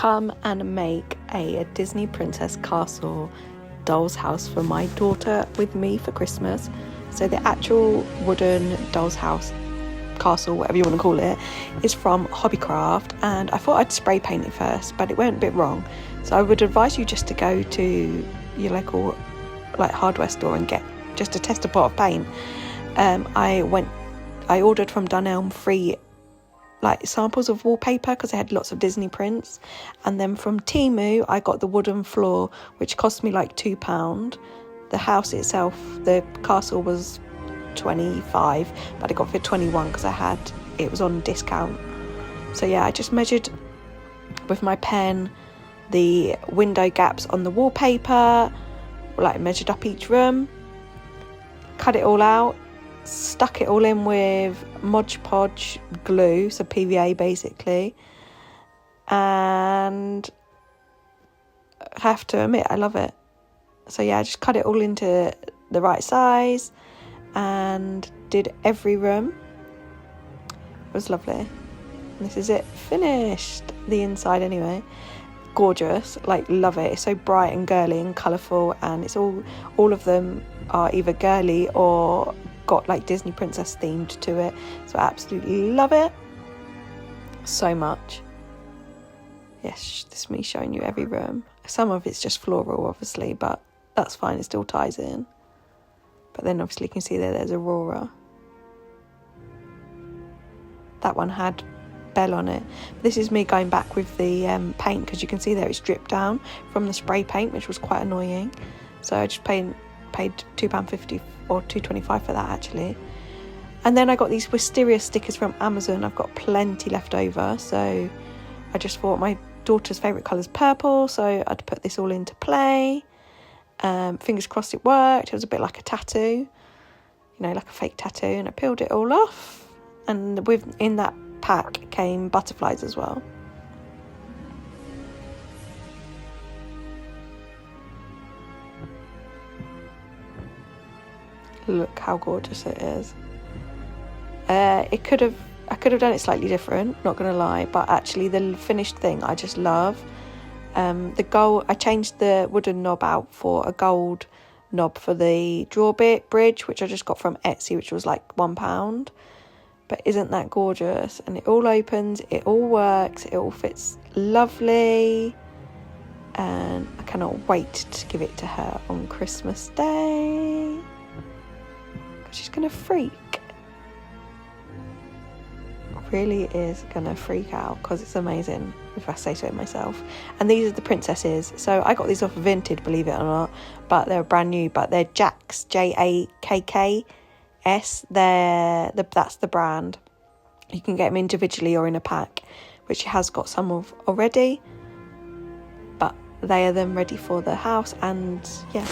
come and make a Disney princess castle doll's house for my daughter with me for Christmas. So the actual wooden doll's house castle, whatever you want to call it, is from Hobbycraft, and I thought I'd spray paint it first, but it went a bit wrong. So I would advise you just to go to your local hardware store and get just a tester pot of paint. I ordered from Dunelm free samples of wallpaper because they had lots of Disney prints, and then from Temu I got the wooden floor, which cost me £2. The house itself, the castle, was 25, but I got for 21 because it was on discount. So yeah, I just measured with my pen the window gaps on the wallpaper, measured up each room, cut it all out, stuck it all in with Mod Podge glue, so PVA basically, and I have to admit I love it. So yeah, I just cut it all into the right size and did every room. It was lovely. And this is it finished, the inside anyway. Gorgeous, love it. It's so bright and girly and colourful, and it's all of them are either girly or got Disney princess themed to it, so I absolutely love it so much. Yes, this is me showing you every room. Some of it's just floral obviously, but that's fine, it still ties in. But then obviously you can see there's Aurora. That one had Belle on it. This is me going back with the paint, because you can see there it's dripped down from the spray paint, which was quite annoying. So I just paid £2.50 or £2.25 for that actually. And then I got these wisteria stickers from Amazon. I've got plenty left over, so I just thought my daughter's favourite colour is purple, so I'd put this all into play. Fingers crossed it worked. It was a bit like a tattoo, like a fake tattoo, and I peeled it all off. And in that pack came butterflies as well. Look how gorgeous it is. I could have done it slightly different, not gonna lie, but actually the finished thing I just love. The gold, I changed the wooden knob out for a gold knob for the draw bit bridge, which I just got from Etsy, which was £1. But isn't that gorgeous? And it all opens, it all works, it all fits lovely, and I cannot wait to give it to her on Christmas Day. She's gonna freak. Really is gonna freak out because it's amazing, if I say so myself. And these are the princesses. So I got these off Vinted, believe it or not, but they're brand new. But they're Jakks, Jakks. That's the brand. You can get them individually or in a pack, which she has got some of already. But they are them ready for the house, and yeah.